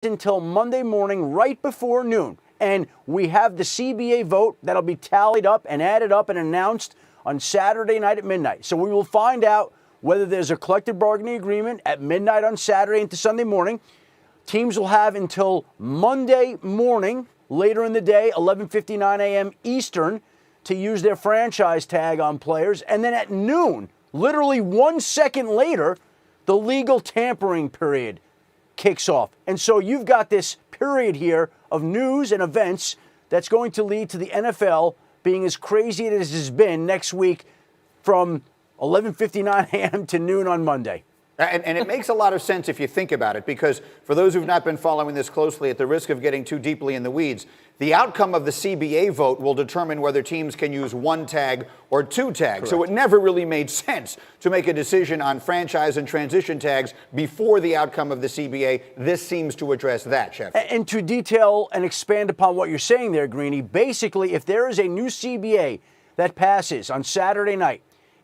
until Monday morning right before noon. And we have the CBA vote that'll be tallied up and added up and announced on Saturday night at midnight. So we will find out whether there's a collective bargaining agreement at midnight on Saturday into Sunday morning. Teams will have until Monday morning, later in the day, 11:59 a.m. Eastern, to use their franchise tag on players. And then at noon, literally 1 second later, the legal tampering period kicks off. And so you've got this period here of news and events that's going to lead to the NFL being as crazy as it has been next week from 11:59 a.m. to noon on Monday. And it makes a lot of sense if you think about it, because for those who've not been following this closely, at the risk of getting too deeply in the weeds, the outcome of the CBA vote will determine whether teams can use one tag or two tags. Correct. So it never really made sense to make a decision on franchise and transition tags before the outcome of the CBA. This seems to address that, Schefter. And to detail and expand upon what you're saying there, Greeny, basically, if there is a new CBA that passes on Saturday night,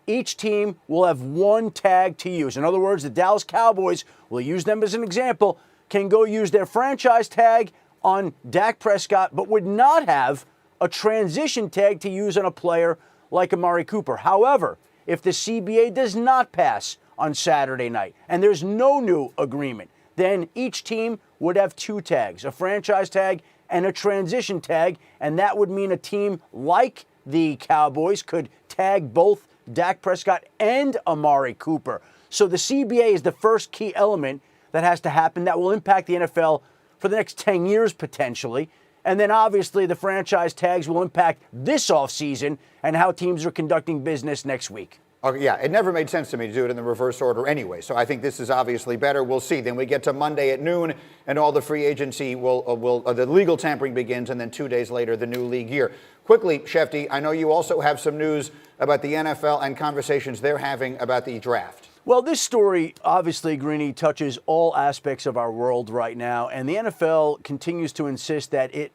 each team will have one tag to use. In other words, the Dallas Cowboys, we'll use them as an example, can go use their franchise tag on Dak Prescott, but would not have a transition tag to use on a player like Amari Cooper. However, if the CBA does not pass on Saturday night and there's no new agreement, then each team would have two tags, a franchise tag and a transition tag, and that would mean a team like the Cowboys could tag both Dak Prescott and Amari Cooper. So the CBA is the first key element that has to happen that will impact the NFL for the next 10 years potentially. And then obviously the franchise tags will impact this offseason and how teams are conducting business next week. Okay, yeah, it never made sense to me to do it in the reverse order anyway, so I think this is obviously better. We'll see. Then we get to Monday at noon, and all the free agency the legal tampering begins, and then 2 days later, the new league year. Quickly, Schefty, I know you also have some news about the NFL and conversations they're having about the draft. Well, this story, obviously, Greeny, touches all aspects of our world right now, and the NFL continues to insist that it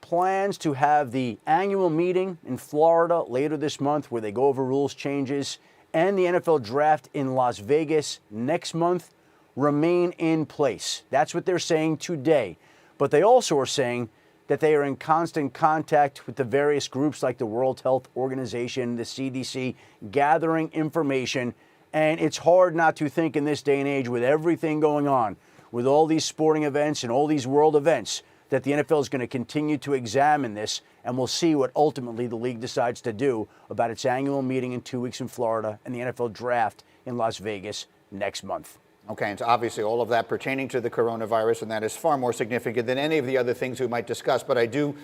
plans to have the annual meeting in Florida later this month where they go over rules changes, and the NFL draft in Las Vegas next month remain in place. That's what they're saying today. But they also are saying that they are in constant contact with the various groups like the World Health Organization, the CDC, gathering information. And it's hard not to think in this day and age with everything going on, with all these sporting events and all these world events, that the NFL is going to continue to examine this, and we'll see what ultimately the league decides to do about its annual meeting in 2 weeks in Florida and the NFL draft in Las Vegas next month. Okay, and so obviously all of that pertaining to the coronavirus, and that is far more significant than any of the other things we might discuss. But I do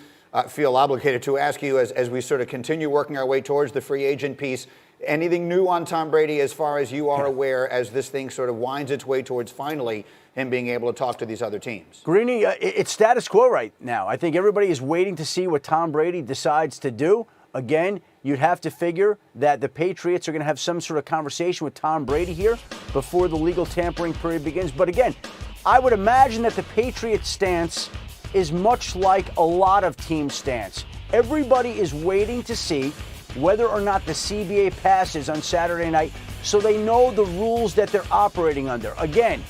feel obligated to ask you, as we sort of continue working our way towards the free agent piece, anything new on Tom Brady as far as you are aware, as this thing sort of winds its way towards finally him being able to talk to these other teams? Greeny, it's status quo right now. I think everybody is waiting to see what Tom Brady decides to do. Again, you'd have to figure that the Patriots are going to have some sort of conversation with Tom Brady here before the legal tampering period begins. But again, I would imagine that the Patriots' stance is much like a lot of teams' stance. Everybody is waiting to see whether or not the CBA passes on Saturday night so they know the rules that they're operating under. Again,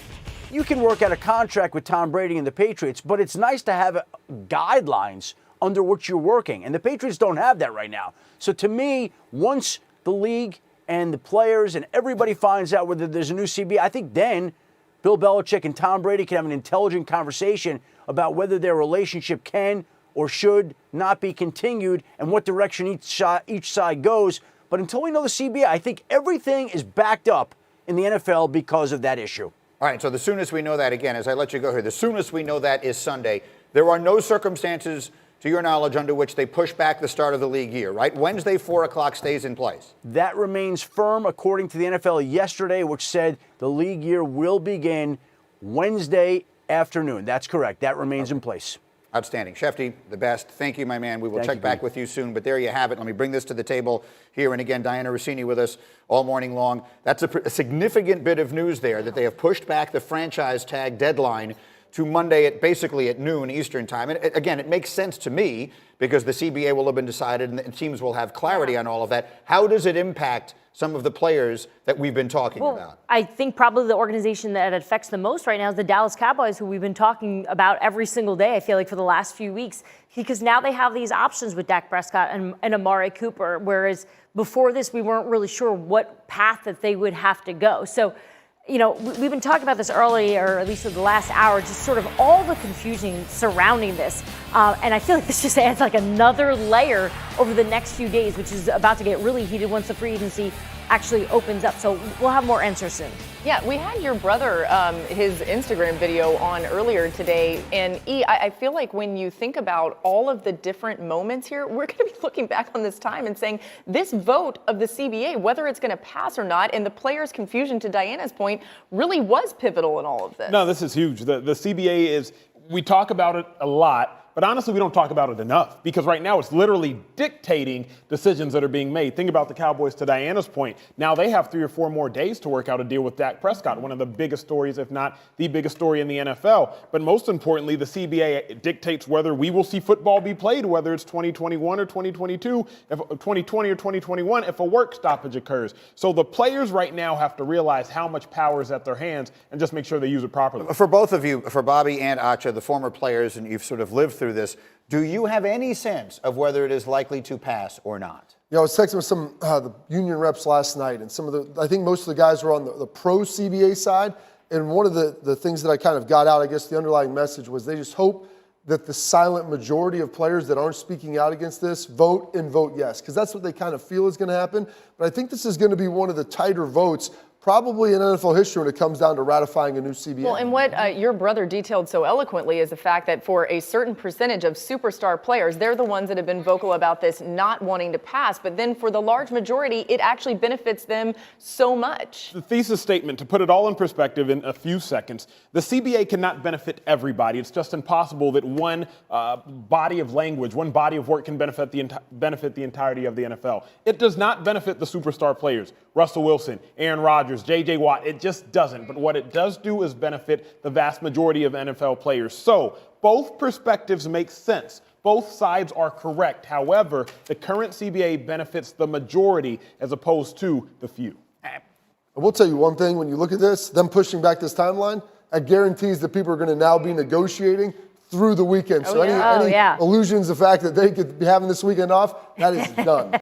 you can work out a contract with Tom Brady and the Patriots, but it's nice to have guidelines under which you're working. And the Patriots don't have that right now. So to me, once the league and the players and everybody finds out whether there's a new CBA, I think then Bill Belichick and Tom Brady can have an intelligent conversation about whether their relationship can or should not be continued and what direction each side goes. But until we know the CBA, I think everything is backed up in the NFL because of that issue. All right, so the soonest we know that, again, as I let you go here, the soonest we know that is Sunday. There are no circumstances, to your knowledge, under which they push back the start of the league year, right? Wednesday, 4 o'clock stays in place. That remains firm according to the NFL yesterday, which said the league year will begin Wednesday afternoon. That's correct. That remains in place. Outstanding. Schefty, the best. Thank you, my man. We will check back with you soon. But there you have it. Let me bring this to the table here. And again, Diana Rossini with us all morning long. That's a significant bit of news there, that they have pushed back the franchise tag deadline to Monday basically at noon Eastern time. And again, it makes sense to me because the CBA will have been decided and teams will have clarity on all of that. How does it impact some of the players that we've been talking about? I think probably the organization that it affects the most right now is the Dallas Cowboys, who we've been talking about every single day, I feel like, for the last few weeks, because now they have these options with Dak Prescott and Amari Cooper, whereas before this, we weren't really sure what path that they would have to go. So, you know, we've been talking about this earlier, or at least for the last hour, just sort of all the confusion surrounding this. And I feel like this just adds like another layer over the next few days, which is about to get really heated once the free agency actually opens up. So we'll have more answers soon. Yeah, we had your brother, his Instagram video on earlier today. And I feel like when you think about all of the different moments here, we're going to be looking back on this time and saying this vote of the CBA, whether it's going to pass or not, and the players' confusion, to Diana's point, really was pivotal in all of this. No, this is huge. The CBA is, we talk about it a lot, but honestly, we don't talk about it enough because right now it's literally dictating decisions that are being made. Think about the Cowboys, to Diana's point. Now they have 3 or 4 more days to work out a deal with Dak Prescott, one of the biggest stories, if not the biggest story in the NFL. But most importantly, the CBA dictates whether we will see football be played, whether it's 2021 or 2022, if 2020 or 2021, if a work stoppage occurs. So the players right now have to realize how much power is at their hands and just make sure they use it properly. For both of you, for Bobby and Acha, the former players, and you've sort of lived through this, do you have any sense of whether it is likely to pass or not? You know, I was texting with some the union reps last night, and some of the, I think most of the guys were on the pro CBA side, and one of the things that I kind of got out, I guess the underlying message was they just hope that the silent majority of players that aren't speaking out against this vote yes, because that's what they kind of feel is going to happen. But I think this is going to be one of the tighter votes probably in NFL history when it comes down to ratifying a new CBA. Well, and what your brother detailed so eloquently is the fact that for a certain percentage of superstar players, they're the ones that have been vocal about this not wanting to pass. But then for the large majority, it actually benefits them so much. The thesis statement, to put it all in perspective in a few seconds, the CBA cannot benefit everybody. It's just impossible that one body of language, one body of work can benefit the entirety of the NFL. It does not benefit the superstar players, Russell Wilson, Aaron Rodgers, J.J. Watt. It just doesn't. But what it does do is benefit the vast majority of NFL players. So both perspectives make sense. Both sides are correct. However, the current CBA benefits the majority as opposed to the few. I will tell you one thing, when you look at this, them pushing back this timeline, that guarantees that people are going to now be negotiating through the weekend. So any illusions, the fact that they could be having this weekend off, that is done.